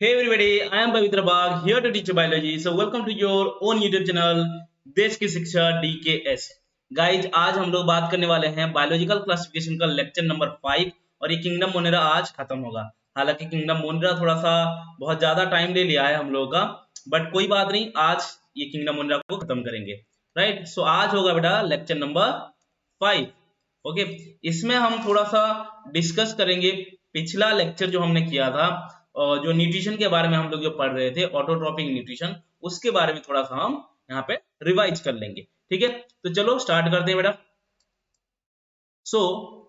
Hey everybody, I am Pavitra Bagh here to teach you biology. So welcome to your own YouTube channel देश की शिक्षा DKS. Guys आज हम लोग बात करने वाले हैं बायोलॉजिकल क्लासिफिकेशन का लेक्चर नंबर 5 और ये किंगडम मोनेरा आज खत्म होगा। हालांकि किंगडम मोनेरा थोड़ा सा बहुत ज्यादा टाइम ले लिया है हम लोगों का, बट कोई बात नहीं, आज ये किंगडम मोनेरा को खत्म करेंगे। राइट, सो आज होगा बेटा लेक्चर नंबर 5। ओके, इसमें हम थोड़ा सा डिस्कस करेंगे पिछला लेक्चर जो हमने किया था और जो न्यूट्रिशन के बारे में हम लोग जो पढ़ रहे थे ऑटोट्रॉपिक न्यूट्रिशन, उसके बारे में थोड़ा सा हम यहाँ पे रिवाइज कर लेंगे। ठीक है, तो चलो स्टार्ट करते हैं बेटा।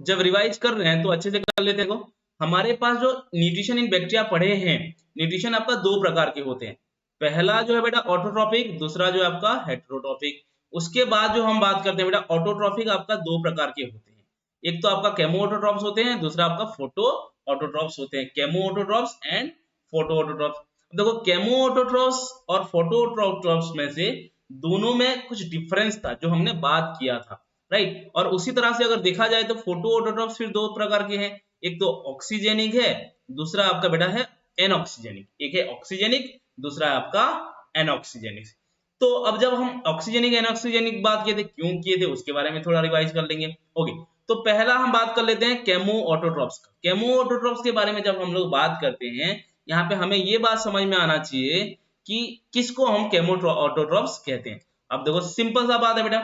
जब रिवाइज कर रहे हैं तो अच्छे से कर लेते हैं। हमारे पास जो न्यूट्रिशन इन बैक्टीरिया पढ़े हैं, न्यूट्रिशन आपका दो प्रकार के होते हैं। पहला जो है बेटा ऑटोट्रॉपिक, दूसरा जो है आपका हेटेरोट्रॉपिक। उसके बाद जो हम बात करते हैं बेटा ऑटोट्रॉपिक आपका दो प्रकार के होते हैं। एक तो आपका केमो ऑटोट्रॉप्स होते हैं, दूसरा आपका फोटो ऑटोट्रॉप्स होते हैं। Chemo autotrophs and photo autotrophs. देखो केमो ऑटोट्रॉप्स और फोटो ऑटोट्रॉप्स में से दोनों में कुछ डिफरेंस था जो हमने बात किया था। राइट, और उसी तरह से अगर देखा जाए तो फोटो ऑटोट्रॉप्स फिर दो प्रकार के हैं। एक तो ऑक्सीजेनिक है, दूसरा आपका बेटा है एनऑक्सीजेनिक। एक है ऑक्सीजेनिक, दूसरा है आपका एनऑक्सीजेनिक। तो अब जब हम ऑक्सीजेनिक एनऑक्सीजेनिक बात किए थे, क्यों किए थे, उसके बारे में थोड़ा रिवाइज कर लेंगे। ओके, तो पहला हम बात कर लेते हैं केमो ऑटोट्रॉप्स का। केमो ऑटोट्रॉप्स के बारे में जब हम लोग बात करते हैं, यहाँ पे हमें ये बात समझ में आना चाहिए कि किसको हम केमो ऑटोट्रॉप्स कहते हैं। अब देखो सिंपल सा बात है बेटा,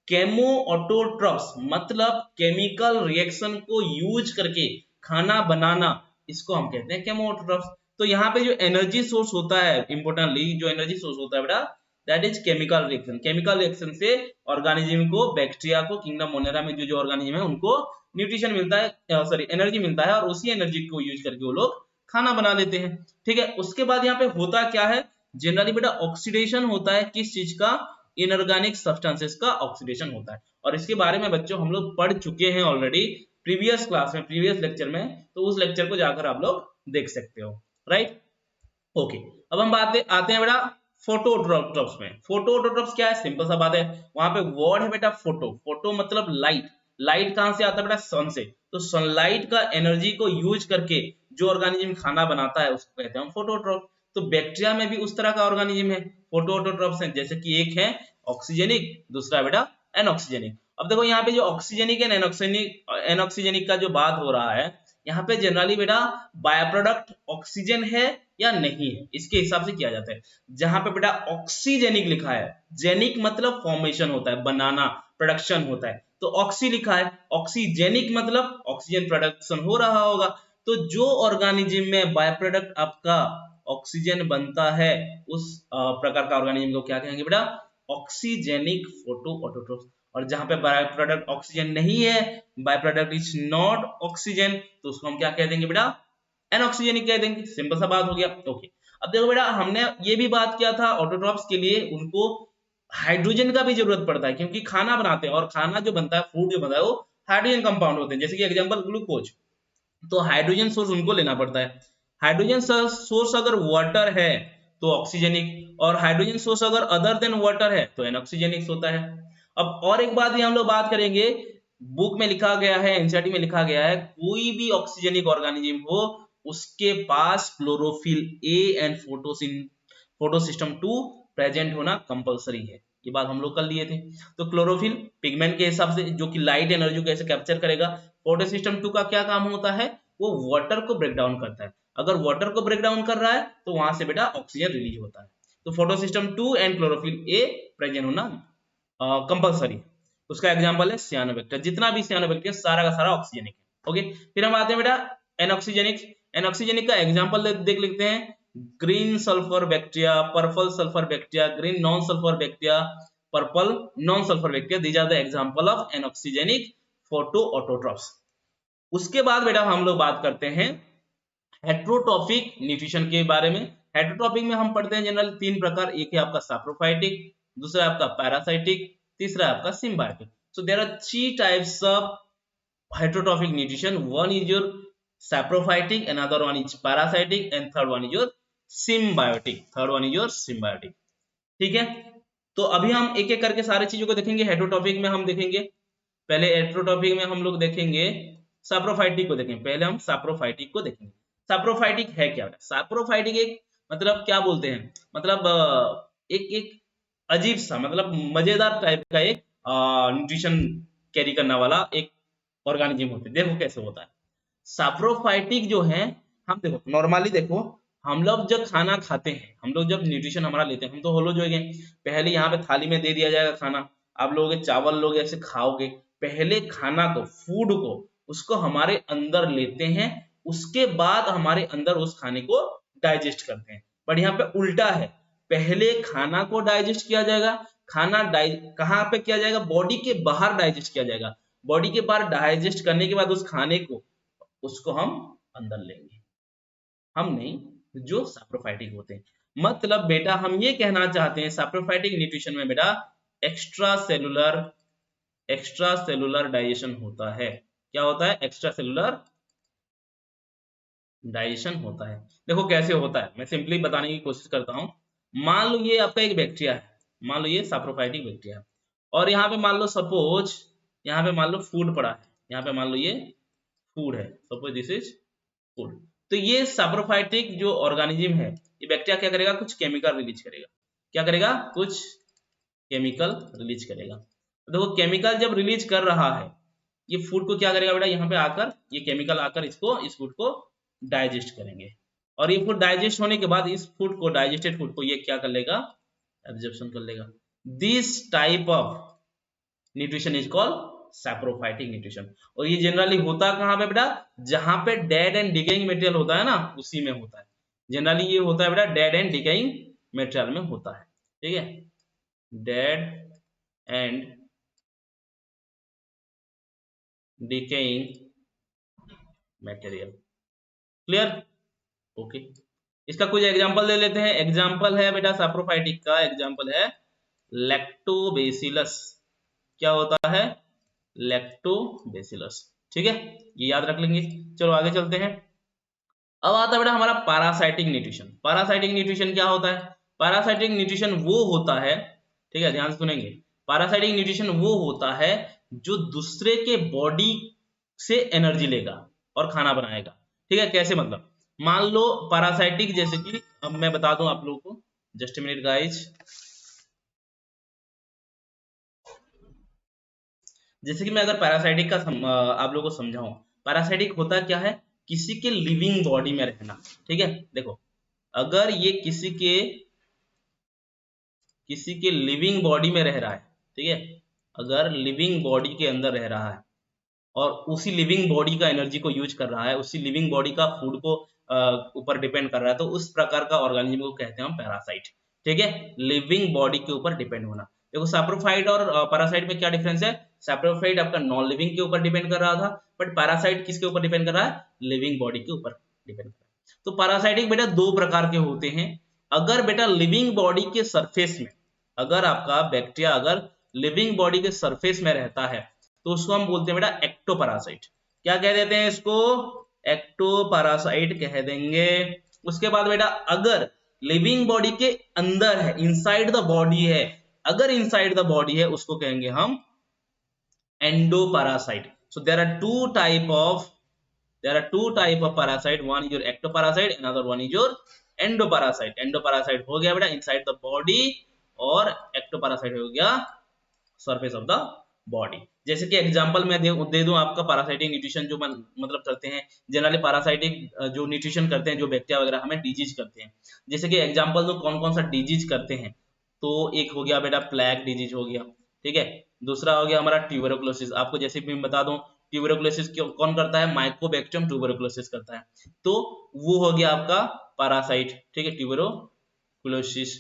केमो ऑटोट्रॉप्स मतलब केमिकल रिएक्शन को यूज करके खाना बनाना, इसको हम कहते हैं केमो ऑटोट्रॉप्स। तो यहाँ पे जो एनर्जी सोर्स होता है, इंपोर्टेंटली जो एनर्जी सोर्स होता है बेटा, that is chemical reaction. Chemical reaction से ऑर्गेनिज्म को, बैक्टीरिया को, किंगडम मोनेरा में जो जो ऑर्गेनिज्म है उनको न्यूट्रिशन मिलता है, सॉरी एनर्जी मिलता है, और उसी एनर्जी को यूज करके वो लोग खाना बना लेते हैं। ठीक है, उसके बाद यहाँ पे होता क्या है, जनरली बेटा ऑक्सीडेशन होता है। किस चीज का? इनऑर्गेनिक सब्सटेंसेस का ऑक्सीडेशन होता है। और इसके बारे में बच्चों हम लोग पढ़ चुके हैं ऑलरेडी प्रीवियस क्लास में, प्रीवियस लेक्चर में, तो उस लेक्चर को जाकर आप लोग देख सकते हो। राइट, ओके, अब हम बात आते हैं बेटा फोटो ऑटोट्रॉप्स में। फोटो ऑटोट्रॉप्स क्या है? सिंपल सा बात है, वहां पे वर्ड है बेटा फोटो। फोटो मतलब लाइट। लाइट कहां से आता है बेटा? सन से। तो सनलाइट का एनर्जी को यूज करके जो ऑर्गेनिज्म खाना बनाता है उसको कहते हैं हम फोटोट्रॉप। तो बैक्टीरिया में भी उस तरह का ऑर्गेनिज्म है, फोटो ऑटोट्रॉप्स है। जैसे कि एक है ऑक्सीजेनिक, दूसरा बेटा एनऑक्सीजेनिक। अब देखो यहाँ पे जो ऑक्सीजेनिक एंड एनऑक्सीजेनिक का जो बात हो रहा है, यहाँ पे जनरली बेटा बाय प्रोडक्ट ऑक्सीजन है या नहीं है, इसके हिसाब से किया जाता है। जहां पे बेटा ऑक्सीजेनिक लिखा है, जेनिक मतलब फॉर्मेशन होता है, बनाना, प्रोडक्शन होता है, तो ऑक्सी लिखा है। ऑक्सीजेनिक मतलब ऑक्सीजन प्रोडक्शन हो रहा होगा। तो जो ऑर्गेनिज्म में बाय प्रोडक्ट आपका ऑक्सीजन बनता है, उस प्रकार का ऑर्गेनिज्म को क्या कहेंगे बेटा? Oxygenic photo autotrophs. और जहां पे बाय प्रोडक्ट ऑक्सीजन नहीं है, by product is not oxygen, तो उसको हम क्या कह देंगे बेटा? एनऑक्सीजेनिक कह देंगे। सिंपल सा बात हो गया। ओके, अब देखो बेटा हमने ये भी बात किया था ऑटोट्रॉप्स के लिए उनको हाइड्रोजन का भी जरूरत पड़ता है, क्योंकि खाना बनाते हैं और खाना जो बनता है, फूड जो बनता है, वो हाइड्रोजन कंपाउंड होते हैं। जैसे कि एग्जांपल ग्लूकोज, तो हाइड्रोजन सोर्स उनको लेना पड़ता है। हाइड्रोजन सोर्स अगर वाटर है तो ऑक्सीजेनिक, और हाइड्रोजन सोर्स अगर अदर देन वाटर है तो एनऑक्सीजेनिक होता है। अब और एक बात भी हम लोग बात करेंगे, बुक में लिखा गया है, एनसीईआरटी में लिखा गया है, कोई भी ऑक्सीजेनिक ऑर्गेनिज्म हो उसके पास chlorophyll a and photosystem 2 present होना कंपलसरी है। ये बात हम लोग कर लिए थे। तो क्लोरोफिल पिगमेंट के हिसाब से जो कि लाइट एनर्जी को कैसे कैप्चर करेगा। फोटोसिस्टम 2 का क्या काम होता है? वो वाटर को ब्रेक डाउन करता है। अगर वाटर को ब्रेक डाउन कर रहा है तो वहां से बेटा ऑक्सीजन रिलीज होता है। तो photosystem 2 and chlorophyll A present होना कंपलसरी। उसका एग्जांपल है सियानोबैक्टीरिया। जितना भी सियानोबैक्टीरिया सारा का सारा ऑक्सीजनिक है। ओके, फिर हम आते हैं बेटा एनऑक्सीजनिक। एनऑक्सीजनिक का एग्जांपल देख लेते हैं, green sulphur bacteria, purple sulphur bacteria, green non sulphur bacteria, purple non sulphur bacteria, these are the example of anoxygenic photoautotrophs. उसके बाद बेटा हम लोग बात करते हैं हेट्रोट्रॉपिक न्यूट्रिशन के बारे में। हेट्रोट्रॉपिक में हम पढ़ते हैं जनरल तीन प्रकार, एक है आपका सैप्रोफाइटिक, दूसरा आपका पैरासाइटिक, तीसरा आपका symbiotic. So there are three types of heterotrophic nutrition. One is your saprophytic, another one is parasitic, and third one is your symbiotic. Third one is your symbiotic. ठीक है, तो अभी हम एक एक करके सारे चीजों को देखेंगे। हेट्रोट्रॉपिक में हम देखेंगे, पहले हेट्रोट्रॉपिक में हम लोग देखेंगे सैप्रोफाइटिक को देखेंगे। पहले हम सैप्रोफाइटिक को देखेंगे। सैप्रोफाइटिक है क्या? सैप्रोफाइटिक एक मतलब क्या बोलते हैं, मतलब एक एक अजीब सा मतलब मजेदार टाइप का एक न्यूट्रिशन कैरी करने वाला एक ऑर्गेनिज्म होते हैं। देखो कैसे होता है सैप्रोफाइटिक जो है। हम देखो नॉर्मली देखो हम लोग जब खाना खाते हैं, हम लोग जब न्यूट्रिशन हमारा लेते हैं, हम तो होलो जो है पहले यहाँ पे थाली में दे दिया जाएगा खाना, आप लोग चावल लोग ऐसे खाओगे, पहले खाना को फूड को उसको हमारे अंदर लेते हैं, उसके बाद हमारे अंदर उस खाने को डाइजेस्ट करते हैं। पर यहाँ पे उल्टा है, पहले खाना को डाइजेस्ट किया जाएगा, खाना कहाँ पे किया जाएगा, बॉडी के बाहर डाइजेस्ट किया जाएगा, बॉडी के बाहर डाइजेस्ट करने के बाद उस खाने को उसको हम अंदर लेंगे, हम नहीं जो सैप्रोफाइटिक होते हैं। मतलब बेटा हम ये कहना चाहते हैं सैप्रोफाइटिक न्यूट्रिशन में बेटा एक्स्ट्रा सेलुलर डाइजेशन होता है। क्या होता है? एक्स्ट्रा सेलुलर डाइजेशन होता है। देखो कैसे होता है, मैं सिंपली बताने की कोशिश करता हूं। मान लो ये आपका एक बैक्टीरिया है, मान लो ये सैप्रोफाइटिक बैक्टीरिया है, और यहाँ पे मान लो सपोज यहाँ पे मान लो फूड पड़ा है, यहाँ पे मान लो ये फूड है, सपोज दिस इज फूड। तो ये सैप्रोफाइटिक जो ऑर्गेनिज्म है, ये बैक्टीरिया क्या करेगा, कुछ केमिकल रिलीज करेगा। क्या करेगा? कुछ केमिकल रिलीज करेगा। तो देखो केमिकल जब रिलीज कर रहा है, ये फूड को क्या करेगा बेटा, यहाँ पे आकर ये केमिकल आकर इस फूड को डाइजेस्ट करेंगे, और ये फूड डाइजेस्ट होने के बाद इस फूड को, डाइजेस्टेड फूड को ये क्या कर लेगा, एब्जॉर्प्शन कर लेगा। This type of nutrition is called saprophytic nutrition. और ये जनरली होता कहाँ पे बेटा, जहां पे डेड एंड डिकेइंग मटेरियल होता है ना, उसी में होता है। जनरली ये होता है बेटा डेड एंड डिकेइंग मटेरियल में होता है, ठीक है, dead and decaying material. Clear? Okay, इसका कुछ एग्जांपल ले लेते हैं। एग्जांपल है बेटा सैप्रोफाइटिक का, एग्जांपल है लैक्टोबैसिलस। क्या होता है? लैक्टोबैसिलस, ठीक है, ये याद रख लेंगे। चलो आगे चलते हैं। अब आता है बेटा हमारा पैरासाइटिक न्यूट्रिशन। पैरासाइटिक न्यूट्रिशन क्या होता है? पैरासाइटिक न्यूट्रिशन वो होता है, ठीक है, ध्यान से सुनेंगे। पैरासाइटिक न्यूट्रिशन वो होता है जो दूसरे के बॉडी से एनर्जी लेगा और खाना बनाएगा, ठीक है। कैसे? मतलब मान लो पैरासाइटिक, जैसे कि अब मैं बता दूं आप लोगों को, जस्ट अ मिनट गाइस। जैसे कि मैं अगर पैरासाइटिक का आप लोगों को समझाऊं, पैरासाइटिक होता क्या है, किसी के लिविंग बॉडी में रहना, ठीक है। देखो अगर ये किसी के लिविंग बॉडी में रह रहा है, ठीक है, अगर लिविंग बॉडी के अंदर रह रहा है और उसी लिविंग बॉडी का एनर्जी को यूज कर रहा है, उसी लिविंग बॉडी का फूड को ऊपर डिपेंड कर रहा है, तो उस प्रकार का ऑर्गेनिज्म को कहते हैं हम पैरासाइट, ठीक है, लिविंग बॉडी के ऊपर डिपेंड होना। देखो सैप्रोफाइट और पैरासाइट में क्या डिफरेंस है? सैप्रोफाइट आपका नॉन लिविंग के ऊपर डिपेंड कर रहा था, बट पैरासाइट किसके ऊपर डिपेंड कर रहा है? लिविंग बॉडी के ऊपर डिपेंड कर रहा है। तो पैरासाइटिक बेटा दो प्रकार के होते हैं। अगर बेटा लिविंग बॉडी के सरफेस में, अगर आपका बैक्टीरिया अगर लिविंग बॉडी के सरफेस में रहता है, तो उसको हम बोलते हैं बेटा एक्टोपैरासाइट। क्या कह देते हैं इसको? एक्टोपैरासाइट कह देंगे। उसके बाद बेटा अगर लिविंग बॉडी के अंदर है, इनसाइड द बॉडी है, अगर इनसाइड द बॉडी है, उसको कहेंगे हम endoparasite. So there are two type of parasite, one is your ectoparasite, another one is your endoparasite। Endoparasite हो गया बेटा इनसाइड द बॉडी, और एक्टोपैरासाइट हो गया सरफेस ऑफ द बॉडी। जैसे कि एग्जांपल मैं दे दूं आपका, पैरासाइटिक न्यूट्रिशन जो मतलब करते हैं जनरली, पैरासाइटिक जो न्यूट्रिशन करते हैं, जो बैक्टीरिया वगैरह हमें डिजीज करते हैं। जैसे कि एग्जांपल दो कौन कौन सा डिजीज करते हैं, तो एक हो गया बेटा प्लेग डिजीज हो गया, ठीक है। दूसरा हो गया हमारा ट्यूबरकुलोसिस। आपको जैसे भी मैं बता दूं, ट्यूबरकुलोसिस कौन करता है? माइकोबैक्टीरियम ट्यूबरकुलोसिस करता है, तो वो हो गया आपका पैरासाइट, ठीक है, ट्यूबरकुलोसिस,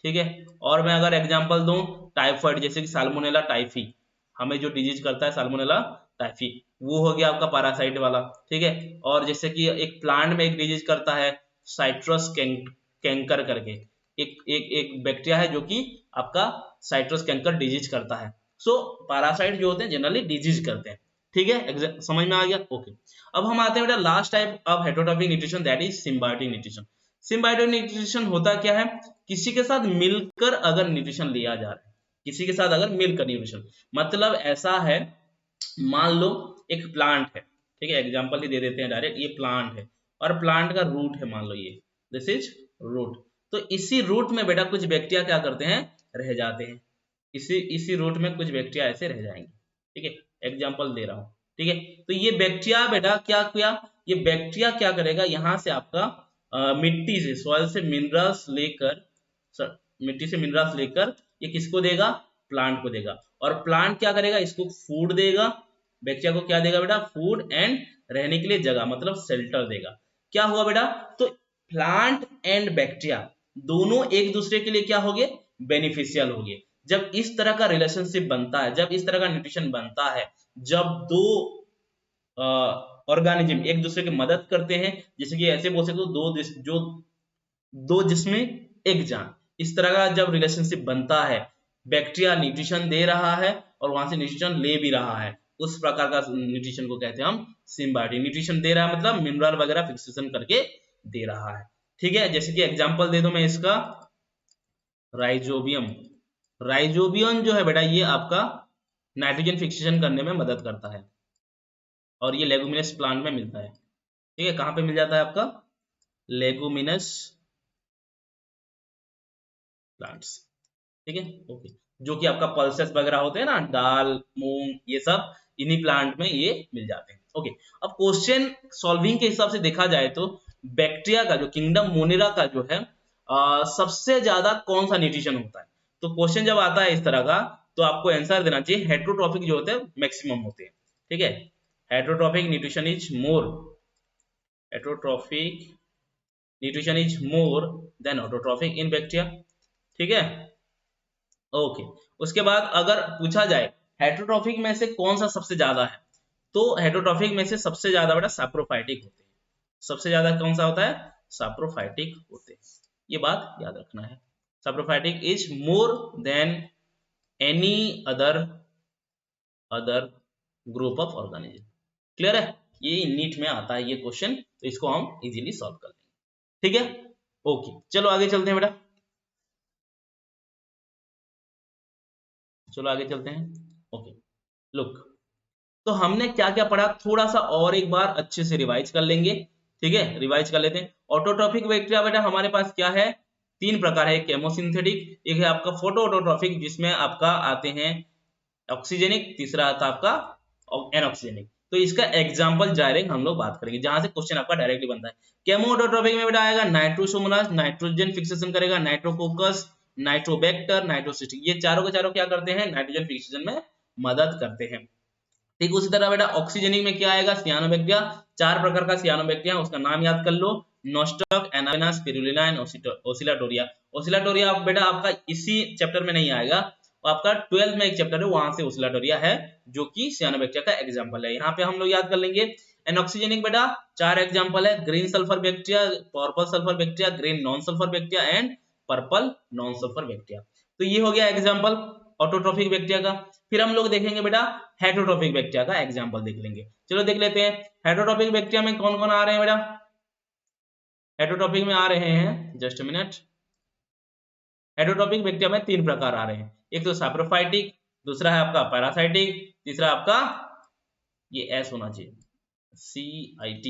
ठीक है। और मैं अगर एग्जांपल दूं टाइफाइड, जैसे कि साल्मोनेला टाइफी, हमें जो डिजीज करता है साल्मोनेला टाइफी, वो हो गया आपका पैरासाइट वाला, ठीक है। और जैसे कि एक प्लांट में एक डिजीज करता है साइट्रस कैंकर करके, एक बैक्टीरिया है जो कि आपका साइट्रस कैंकर डिजीज करता है। सो पैरासाइट जो होते हैं जनरली डिजीज करते हैं, ठीक है, समझ में आ गया? ओके। अब हम आते हैं बेटा last type of heterotrophic nutrition, that is symbiotic nutrition. Symbiotic nutrition होता क्या है? किसी के साथ मिलकर अगर न्यूट्रिशन लिया जा रहा है, किसी के साथ अगर मिलकर न्यूट्रिशन, मतलब ऐसा है, मान लो एक प्लांट है, ठीक है, एग्जांपल ही दे देते हैं डायरेक्ट, ये प्लांट है और प्लांट का रूट है, मान लो ये दिस इज रूट। तो इसी रूट में बेटा कुछ बैक्टीरिया क्या करते हैं, रह जाते हैं, इसी रूट में कुछ बैक्टीरिया ऐसे रह जाएंगे, ठीक है, एग्जांपल दे रहा हूं, ठीक है। तो ये बैक्टीरिया बेटा क्या किया, ये बैक्टीरिया क्या करेगा, यहाँ से आपका मिट्टी से, सॉइल से मिनरल्स लेकर, मिट्टी से मिनरल्स लेकर ये किसको देगा, प्लांट को देगा, और प्लांट क्या करेगा, इसको फूड देगा, बैक्टीरिया को क्या देगा बेटा, फूड एंड रहने के लिए जगह मतलब शेल्टर देगा। क्या हुआ बेटा, तो प्लांट एंड बैक्टीरिया दोनों एक दूसरे के लिए क्या हो गए, बेनिफिशियल हो गए। जब इस तरह का रिलेशनशिप बनता है, जब इस तरह का न्यूट्रिशन बनता है, जब दो ऑर्गेनिज्म एक दूसरे की मदद करते हैं, जैसे कि ऐसे बोल सकते हो दो जिसमें एक जान, इस तरह का जब रिलेशनशिप बनता है, बैक्टीरिया न्यूट्रिशन दे रहा है और वहां से न्यूट्रिशन ले भी रहा है, उस प्रकार का न्यूट्रिशन को कहते हैं हम सिम्बायोटिक। न्यूट्रिशन दे रहा है मतलब मिनरल वगैरह फिक्सेशन करके दे रहा है, ठीक है। जैसे कि एग्जांपल दे दो मैं इसका, राइजोबियम। राइजोबियम जो है बेटा ये आपका नाइट्रोजन फिक्सेशन करने में मदद करता है, और ये लेगुमिनस प्लांट में मिलता है, ठीक है। कहां पे मिल जाता है आपका, लेगुमिनस प्लांट्स, ठीक है, ओके। जो कि आपका पल्सेस वगैरह होते हैं ना, दाल मूंग ये सब इन्हीं प्लांट में ये मिल जाते हैं, ओके। अब क्वेश्चन सॉल्विंग के हिसाब से देखा जाए तो बैक्टीरिया का जो किंगडम मोनेरा का जो है सबसे ज्यादा कौन सा न्यूट्रिशन होता है, तो क्वेश्चन जब आता है इस तरह का तो आपको आंसर देना चाहिए हेट्रोट्रॉफिक जो होते हैं मैक्सिमम होते हैं, ठीक है। Heterotrophic nutrition is more, heterotrophic nutrition is more than autotrophic in bacteria, ठीक है, ओके। उसके बाद अगर पूछा जाए हेट्रोट्रॉफिक में से कौन सा सबसे ज्यादा है, तो हेट्रोट्रॉफिक में से सबसे ज्यादा बेटा सैप्रोफाइटिक होते हैं, सबसे ज्यादा कौन सा होता है, सैप्रोफाइटिक होते हैं, ये बात याद रखना है। Saprophytic is more than any other group of organism, clear है, ये नीट में आता है ये क्वेश्चन, तो इसको हम इजीली सॉल्व कर लेंगे, ठीक है, ओके। चलो आगे चलते हैं बेटा, चलो आगे चलते हैं, ओके। लुक, तो हमने क्या क्या पढ़ा, थोड़ा सा और एक बार अच्छे से रिवाइज कर लेंगे, ठीक है, रिवाइज कर लेते हैं। ऑटोट्रॉफिक बैक्टीरिया बेटा हमारे पास क्या है, तीन प्रकार है, केमोसिंथेटिक, एक है आपका फोटो ऑटोट्रॉफिक जिसमें आपका आते हैं ऑक्सीजेनिक, तीसरा आता है आपका एनऑक्सीजेनिक। तो इसका एग्जांपल डायरेक्ट हम लोग बात करेंगे जहां से क्वेश्चन आपका डायरेक्टली बनता है। केमो ऑटोट्रॉफिक में बेटा आएगा नाइट्रोसोमोनास, नाइट्रोजन फिक्सेशन करेगा, नाइट्रोकोकस, नाइट्रोबैक्टर, नाइट्रोसिस्टिक, ये चारों के चारों क्या करते हैं, नाइट्रोजन फिक्सेशन में मदद करते हैं। ठीक उसी तरह बेटा ऑक्सीजनिक में क्या आएगा, सियानोबैक्टीरिया, चार प्रकार का सियानोबैक्टीरिया, उसका नाम याद कर लो, नोस्टक, एनावेना, स्पिरुलिना एंड ओसिलाटोरिया। ओसिलाटोरिया बेटा आपका इसी चैप्टर में नहीं आएगा, आपका 12th में एक चैप्टर है वहां से ओसिलाटोरिया है जो कि सियानोबैक्टीरिया का एग्जांपल है, यहाँ पे हम लोग याद कर लेंगे। एनऑक्सीजनिक बेटा चार एग्जांपल है, green sulphur bacteria, purple sulphur bacteria, green non sulphur bacteria and purple non sulphur bacteria. तो ये हो गया एग्जांपल ऑटोट्रॉफिक बैक्टीरिया का। फिर हम लोग देखेंगे बेटा हेटरोट्रॉफिक बैक्टीरिया का एग्जांपल देख लेंगे, चलो देख लेते हैं। हेटरोट्रॉफिक बैक्टीरिया में कौन कौन आ रहे हैं बेटा, हेटरोट्रॉफिक में आ रहे हैं, जस्ट मिनट, हेटरोट्रॉफिक बैक्टीरिया में तीन प्रकार आ रहे हैं, एक तो सैप्रोफाइटिक, दूसरा है आपका पैरासाइटिक, तीसरा आपका ये एस होना चाहिए, CIT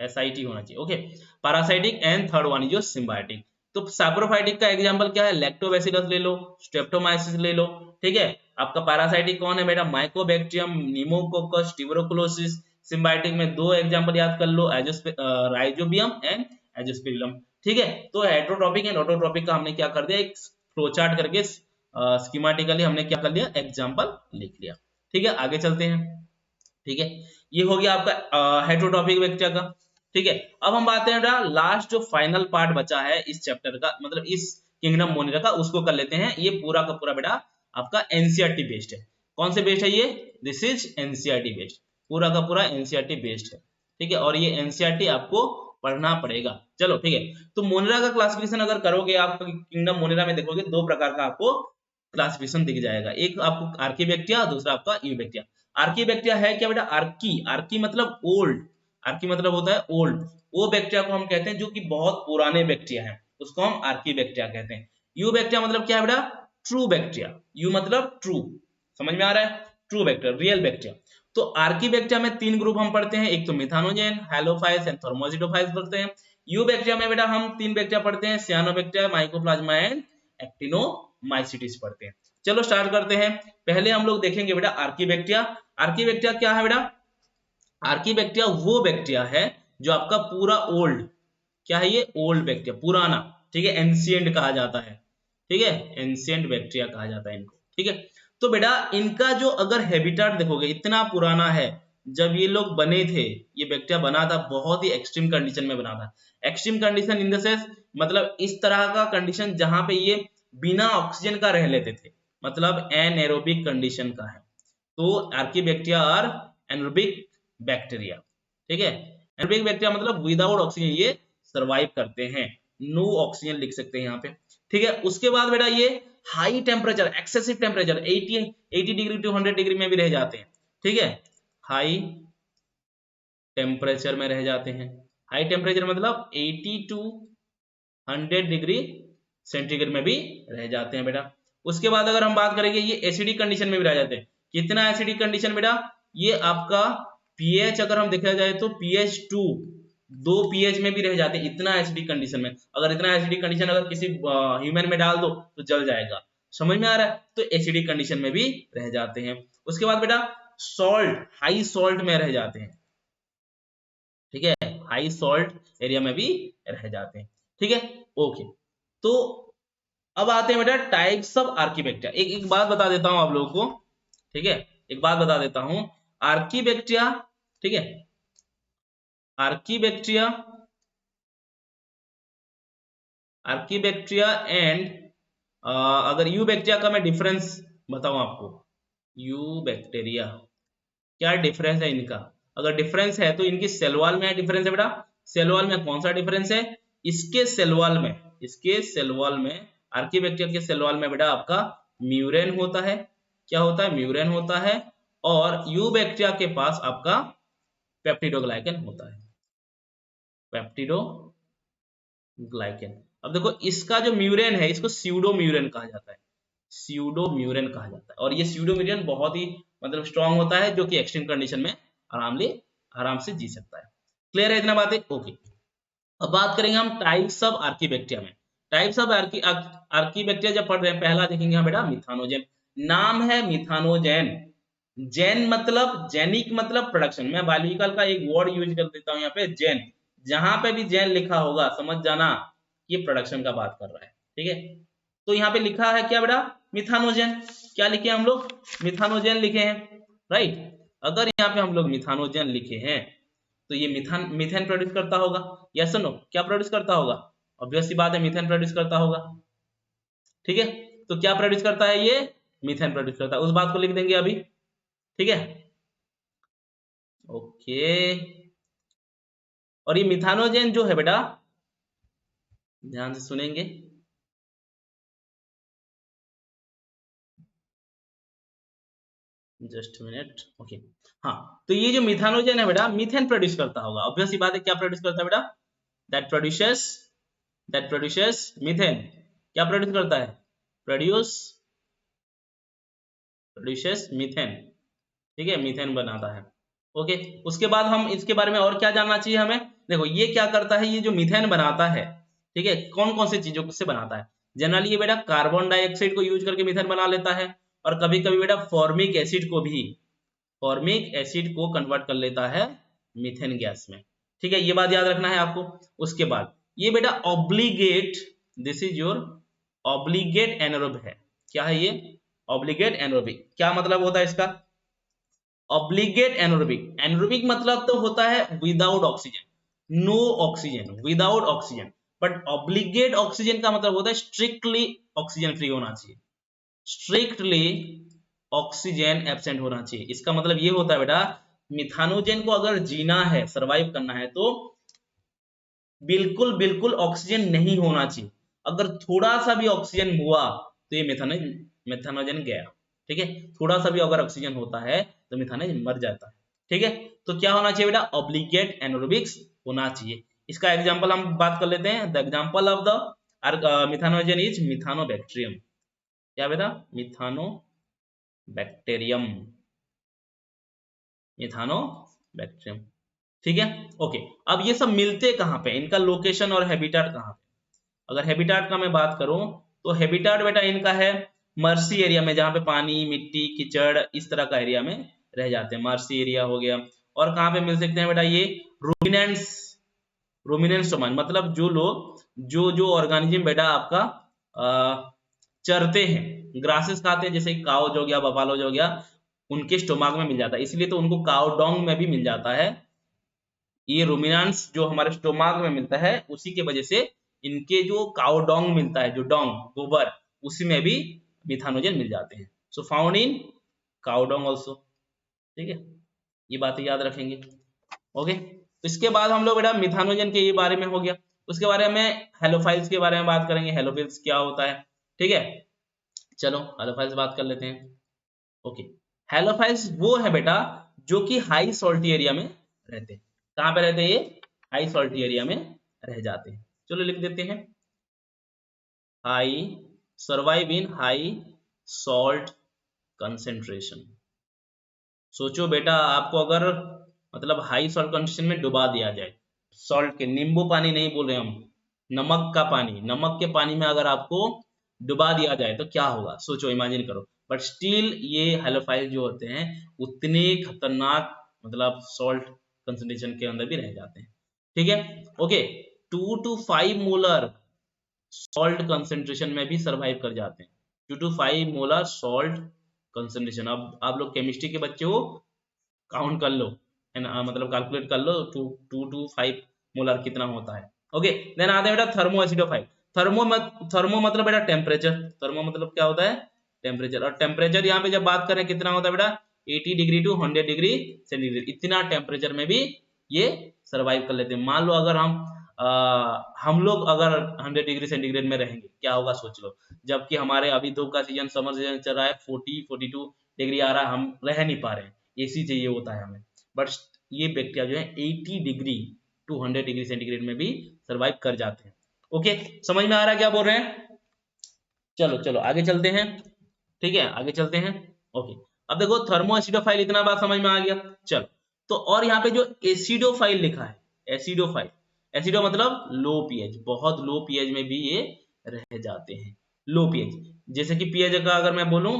SIT होना चाहिए, okay, parasitic, and third one जो सिम्बायोटिक। तो सैप्रोफाइटिक का एग्जांपल क्या है, लैक्टोबैसिलस ले लो, स्ट्रेप्टोमाइसिस ले लो, ठीक है। आपका पैरासाइटिक कौन है बेटा, माइकोबैक्टीरियम, निमोकोकस, ट्यूबरकुलोसिस। सिम्बायोटिक में दो एग्जांपल याद कर लो, राइजोबियम एंड एजोस्पिरिलम, ठीक है। तो हेटरोट्रॉपिक एंड ऑटोट्रॉपिक का हमने क्या कर दिया, एक फ्लो चार्ट करके स्कीमेटिकली हमने क्या कर लिया, एग्जांपल लिख लिया, ठीक है। आगे चलते हैं, ठीक है, ये हो गया आपका हेटरोट्रॉपिक बैक्टीरिया का, ठीक है। अब हम बात करें लास्ट जो फाइनल पार्ट बचा है इस चैप्टर का, मतलब इस किंगडम मोनेरा का, उसको कर लेते हैं। ये पूरा का पूरा बेटा आपका एनसीईआरटी बेस्ड है, कौन से बेस्ड है ये, दिस इज एनसीईआरटी बेस्ड, पूरा का पूरा एनसीईआरटी बेस्ड है, ठीक है। और ये एनसीईआरटी आपको पढ़ना पड़ेगा, चलो ठीक है। तो मोनेरा का क्लासिफिकेशन अगर करोगे आप, किंगडम मोनेरा में देखोगे दो प्रकार का आपको क्लासिफिकेशन दिख जाएगा, एक आपको आर्की बैक्टीरिया, दूसरा आपका यू बैक्टीरिया। आर्की बैक्टीरिया है क्या बेटा, आर्की, आर्की मतलब ओल्ड, आर्की मतलब होता है ओल्ड, वो बैक्टीरिया को हम कहते हैं जो कि बहुत पुराने बैक्टीरिया हैं, उसको हम आर्की बैक्टीरिया कहते हैं। यू बैक्टीरिया मतलब क्या है बेटा, ट्रू बैक्टीरिया, यू मतलब ट्रू, समझ में आ रहा है, ट्रू बैक्टीरिया, रियल बैक्टीरिया। तो आर्कीबैक्टीरिया में 3 ग्रुप हम पढ़ते हैं, एक तो मिथानोजेन, हैलोफाइल्स एंड थर्मोसिटोफाइल्स पढ़ते हैं। यूबैक्टीरिया में बेटा हम 3 बैक्टीरिया पढ़ते हैं, सियानोबैक्टीरिया, माइकोप्लाज्मा एंड एक्टिनोमाइसीट्स पढ़ते हैं। चलो स्टार्ट करते हैं। पहले हम लोग देखेंगे बेटा आर्कीबैक्टीरिया। आर्कीबैक्टीरिया क्या है बेटा? आर्कीबैक्टीरिया वो बैक्टीरिया है जो आपका पूरा ओल्ड, क्या है ये? ओल्ड बैक्टीरिया, पुराना, ठीक है, एंशिएंट कहा जाता है, ठीक है, एंशिएंट बैक्टीरिया कहा जाता है इनको, ठीक है। तो बेटा इनका जो अगर हैबिटेट देखोगे इतना पुराना है, जब ये लोग बने थे, ये बैक्टीरिया बना था बहुत ही एक्सट्रीम कंडीशन में बना था। Extreme condition in the sense मतलब इस तरह का कंडीशन जहां पे ये बिना ऑक्सीजन का रह लेते थे, मतलब एनएरोबिक कंडीशन का है। तो आर्कीबैक्टीरिया आर एनएरोबिक बैक्टीरिया, ठीक है। एनएरोबिक बैक्टीरिया मतलब विदाउट ऑक्सीजन ये सरवाइव करते हैं, नो ऑक्सीजन लिख सकते हैं यहाँ पे, ठीक है। उसके बाद बेटा ये high temperature, excessive temperature 80 degree to 100 degree में भी रह जाते हैं, ठीक है, हाई टेम्परेचर में रह जाते हैं। हाई टेम्परेचर मतलब 80 टू 100 डिग्री सेंटीग्रेड में भी रह जाते हैं बेटा। उसके बाद अगर हम बात करेंगे ये एसिडिक कंडीशन में भी रह जाते हैं। कितना एसिडिक कंडीशन बेटा? ये आपका पीएच अगर हम देखा जाए तो पीएच 2, 2 पीएच में भी रह जाते हैं, इतना एसिडिक कंडीशन में। अगर इतना एसिडिक कंडीशन अगर किसी ह्यूमन में डाल दो तो जल जाएगा, समझ में आ रहा है? तो एसिडिक कंडीशन में भी रह जाते हैं। उसके बाद बेटा सॉल्ट, हाई सॉल्ट में रह जाते हैं, ठीक है, हाई सॉल्ट एरिया में भी रह जाते हैं, ठीक है, ओके। तो अब आते हैं बेटा टाइप्स ऑफ आर्कीबैक्टीरिया। एक एक बात बता देता हूं आप लोगों को, ठीक है, एक बात बता देता हूं। आर्कीबैक्टीरिया, ठीक है, आर्कीबैक्टीरिया, आर्कीबैक्टीरिया एंड अगर यूबैक्टीरिया का मैं डिफरेंस बताऊं आपको, यूबैक्टीरिया क्या डिफरेंस है इनका? अगर डिफरेंस है तो इनकी सेल वॉल में डिफरेंस है बेटा। सेल वॉल में कौन सा डिफरेंस है? इसके सेल वॉल में, इसके सेल वॉल में, आर्कीबैक्टीरिया के सेल वॉल में बेटा आपका म्यूरेन होता है। क्या होता है? म्यूरेन होता है। और यूबैक्टीरिया के पास आपका पेप्टिडोग्लाइकन होता है, पेप्टिडोग्लाइकन। अब देखो इसका जो म्यूरेन है इसको स्यूडो म्यूरेन कहा जाता है, स्यूडो म्यूरेन कहा जाता है। और ये स्यूडो म्यूरेन बहुत ही मतलब स्ट्रांग होता है, जो कि एक्सट्रीम कंडीशन में आराम से जी सकता है। क्लियर है इतना बातें? ओके। अब बात करेंगे हम टाइप्स ऑफ आर्कीबैक्टीरिया में। टाइप्स ऑफ आर्कीबैक्टीरिया जब पढ़ रहे हैं, पहला देखेंगे हम बेटा मिथानोजेन। नाम है मिथानोजेन। जेन मतलब, जेनिक मतलब प्रोडक्शन। मैं बायोलॉजिकल का एक वर्ड यूज कर देता हूं यहाँ पे, जेन। जहां पे भी जेन लिखा होगा समझ जाना ये प्रोडक्शन का बात कर रहा है, ठीक है। तो यहाँ पे लिखा है क्या बेटा? मिथानोजेन। क्या लिखे हम लोग? मिथानोजेन लिखे हैं, राइट। अगर यहाँ पे हम लोग मिथानोजेन लिखे हैं तो ये मीथेन प्रोड्यूस करता होगा, यस नो? क्या प्रोड्यूस करता होगा? ऑब्वियस सी बात है, मीथेन प्रोड्यूस करता होगा, ठीक है। तो क्या प्रोड्यूस करता है ये? मीथेन प्रोड्यूस करता है। उस बात को लिख देंगे अभी, ठीक है, ओके। और ये मिथानोजेन जो है बेटा, ध्यान से सुनेंगे, जस्ट मिनट, ओके। हाँ, तो ये जो मिथानोजेन है बेटा मीथेन प्रोड्यूस करता होगा, ऑब्वियस सी बात है। क्या प्रोड्यूस करता है बेटा? That produces, that produces methane. क्या प्रोड्यूस करता है? प्रोड्यूस, प्रोड्यूसेस मीथेन, ठीक है, मीथेन बनाता है, ओके। उसके बाद हम इसके बारे में और क्या जानना चाहिए हमें? देखो ये क्या करता है, ये जो मीथेन बनाता है, ठीक है, कौन कौन सी चीजों से बनाता है? जनरली ये बेटा कार्बन डाइऑक्साइड को यूज करके मीथेन बना लेता है, और कभी कभी बेटा फॉर्मिक एसिड को भी, फॉर्मिक एसिड को कन्वर्ट कर लेता है मीथेन गैस में, ठीक है, ये बात याद रखना है आपको। उसके बाद ये बेटा obligate, this is your obligate anaerobe है। क्या है ये? Obligate anaerobic. क्या मतलब होता है इसका? ऑब्लिगेट एनारोबिक, एनारोबिक मतलब तो होता है without oxygen, no oxygen, without oxygen. But obligate oxygen का मतलब होता है स्ट्रिक्टली ऑक्सीजन फ्री होना चाहिए, स्ट्रिक्टली ऑक्सीजन एब्सेंट होना चाहिए। इसका मतलब ये होता है बेटा मिथानोजेन को अगर जीना है, सरवाइव करना है, तो बिल्कुल बिल्कुल ऑक्सीजन नहीं होना चाहिए। अगर थोड़ा सा भी ऑक्सीजन हुआ तो ये मिथानोजेन गया, ठीक है। थोड़ा सा भी अगर ऑक्सीजन होता है तो मिथानोजेन मर जाता है, ठीक है। तो क्या होना चाहिए बेटा? ऑब्लिगेट एनारोबिक्स होना चाहिए। इसका एग्जांपल हम बात कर लेते हैं। The example of the methanogen is methanobacterium. क्या बेटा? मिथानोबैक्टीरियम, मिथानोबैक्टीरियम। ठीक है, ओके। अब ये सब मिलते कहाँ पे, इनका लोकेशन और हैबिटाट कहाँ पे? अगर हैबिटाट का मैं बात करूं तो हैबिटाट बेटा इनका है मर्सी एरिया में, जहाँ पे पानी, मिट्टी, कीचड़ इस तरह का एरिया में रह जाते हैं, मर्सी एरिया हो गया। और कहाँ पे मिल सकते हैं बेटा ये? रूमिनेंट्स, रूमिनेंट्स डोमेन, मतलब जो लोग जो जो ऑर्गेनिज्म बेटा आपका चरते हैं, ग्रासेस खाते हैं, जैसे काउज हो गया, बफालोज हो गया, उनके स्टोमक में मिल जाता है, इसलिए तो उनको काउ डोंग में भी मिल जाता है। ये रूमिनेंट्स जो हमारे स्टोमक में मिलता है, उसी के वजह से इनके जो काउ डोंग मिलता है, जो डोंग गोबर, उसी में भी मिथानोजन मिल जाते हैं। So found in cow dung also. ठीक है, ये बातें याद रखेंगे। ओके, तो इसके बाद हम लोग बेटा मिथानोजन के ये बारे में हो गया, उसके बारे में हेलोफाइल्स के बारे में बात करेंगे, हेलोफिल्स क्या होता है। ठीक है, चलो हेलोफाइल्स बात कर लेते हैं। ओके, हेलोफाइल्स वो है बेटा जो कि हाई सॉल्टी एरिया में रहते हैं। कहाँ पे रहते हैं ये? हाई सॉल्टी एरिया में रह जाते हैं। चलो लिख देते हैं, high, survive in high salt concentration. सोचो बेटा, आपको अगर मतलब हाई सॉल्ट कंसेंट्रेशन में डुबा दिया जाए, सॉल्ट के, नींबू पानी नहीं बोल रहे हम, नमक का पानी, नमक के पानी में अगर आपको डुबा दिया जाए तो क्या होगा, सोचो, इमेजिन करो। बट स्टिल ये हेलोफाइल जो होते हैं उतने खतरनाक मतलब सॉल्ट कंसेंट्रेशन के अंदर भी रह जाते हैं। ठीक है, okay. 2 to 5 molar salt concentration में भी सरवाइव कर जाते हैं। 2 to 5 मोलर सॉल्ट कंसेंट्रेशन। अब आप लोग केमिस्ट्री के बच्चे हो, काउंट कर लो, है ना, मतलब कैलकुलेट कर लो, 2 to 5 मोलर कितना होता है। ओके, देन आते हैं बेटा थर्मो एसिडोफाइल। थर्मो मतलब बेटा टेम्परेचर, थर्मो मतलब क्या होता है? टेम्परेचर। और टेम्परेचर यहाँ पे जब बात करें कितना होता है बेटा? 80 डिग्री टू 100 डिग्री सेंटीग्रेड, इतना टेम्परेचर में भी ये सर्वाइव कर लेते हैं। मान लो अगर हम लोग अगर 100 डिग्री सेंटीग्रेड में रहेंगे, क्या होगा सोच लो। जबकि हमारे अभी धूप का सीजन, समर सीजन चल रहा है, 40-42 डिग्री आ रहा है, हम रह नहीं पा रहे हैं, एसी चाहिए होता है हमें। बट ये बैक्टीरिया जो है 80 डिग्री टू 100 डिग्री सेंटीग्रेड में भी सर्वाइव कर जाते हैं। ओके, समझ में आ रहा है क्या बोल रहे हैं? चलो चलो आगे चलते हैं। ठीक है, आगे चलते हैं। ओके, अब देखो थर्मो एसिडोफाइल, इतना बात समझ में आ गया। चलो, तो और यहाँ पे जो एसिडोफाइल लिखा है, एसिडोफाइल, एसिडो मतलब लो पीएच, बहुत लो पीएच में भी ये रह जाते हैं। लो पीएच, जैसे कि पीएच का अगर मैं बोलूं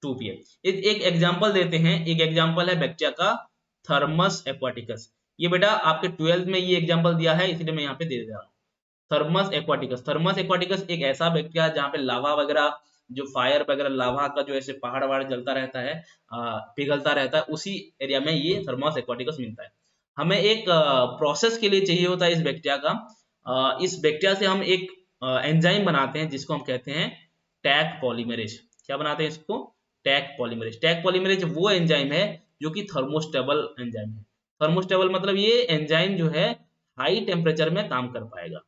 2 पीएच। एक एग्जांपल देते हैं, एक एग्जांपल है बैक्टीरिया का थर्मस एक्वाटिकस। ये बेटा आपके 12th में ये एग्जांपल दिया है, इसलिए मैं यहाँ पे दे रहा हूँ। थर्मस एक्वाटिकस, थर्मस एक्वाटिकस एक ऐसा बैक्टीरिया है जहाँ पे लावा वगैरह, जो फायर वगैरह, लावा का जो ऐसे पहाड़ वहाड़ जलता रहता है, पिघलता रहता है, उसी एरिया में ये थर्मस एक्वाटिकस मिलता है। हमें एक प्रोसेस के लिए चाहिए होता है इस बैक्टीरिया का। इस बैक्टीरिया से हम एक एंजाइम बनाते हैं जिसको हम कहते हैं टैक पॉलीमरेज। क्या बनाते हैं इसको? Taq polymerase. टैक पॉलीमरेज वो एंजाइम है जो कि थर्मोस्टेबल एंजाइम है। थर्मोस्टेबल मतलब ये एंजाइम जो है हाई टेम्परेचर में काम कर पाएगा,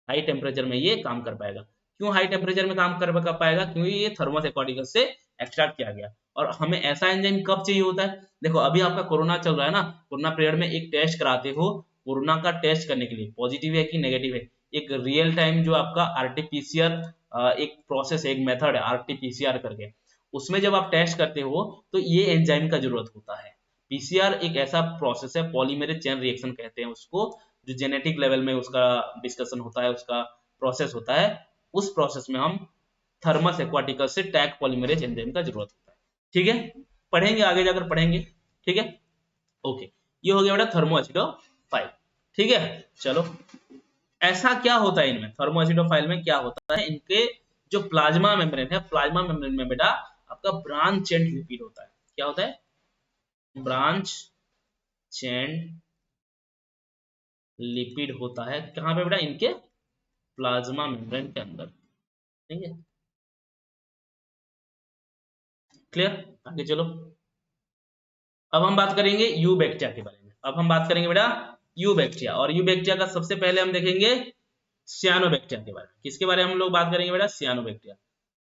हाई टेम्परेचर में ये काम कर पाएगा। क्यों हाई टेम्परेचर में काम कर पाएगा? क्योंकि ये थर्मस एक्वाटिकस से एक्सट्रैक्ट किया गया। और हमें ऐसा एंजाइम कब चाहिए होता है? देखो अभी आपका कोरोना चल रहा है ना, कोरोना पीरियड में एक टेस्ट कराते हो, कोरोना का टेस्ट करने के लिए पॉजिटिव है कि नेगेटिव है, एक रियल टाइम जो आपका आरटीपीसीआर एक प्रोसेस है, एक मेथड है आरटीपीसीआर करके, उसमें जब आप टेस्ट करते हो तो ये एंजाइम का जरूरत होता है। पीसीआर एक ऐसा प्रोसेस है, पॉलीमेरेज चेन रिएक्शन कहते हैं उसको, जो जेनेटिक लेवल में उसका डिस्कशन होता है, उसका प्रोसेस होता है। उस प्रोसेस में हम थर्मस एक्वाटिकस से टैग पॉलीमरेज एंजाइम का जरूरत होता है। ठीक है, पढ़ेंगे आगे जाकर पढ़ेंगे। ठीक है, ओके, ये हो गया बेटा थर्मो एसिडोफाइल। ठीक है, चलो, ऐसा क्या होता है इनमें, थर्मो एसिडोफाइल में क्या होता है? इनके जो प्लाज्मा मेम्ब्रेन है, प्लाज्मा मेम्ब्रेन में बेटा आपका ब्रांच चेन लिपिड होता है। क्या होता है? ब्रांच चेन लिपिड होता है। कहाँ पे बेटा? इनके प्लाज्मा मेम्ब्रेन के अंदर। ठीक है, क्लियर? आगे चलो, अब हम बात करेंगे यू बैक्टीरिया के बारे में। अब हम बात करेंगे बेटा यू बैक्टीरिया, और यू बैक्टीरिया का सबसे पहले हम देखेंगे सियानो बैक्टीरिया के बारे में। किसके बारे में हम लोग बात करेंगे बेटा? सियानो बैक्टीरिया।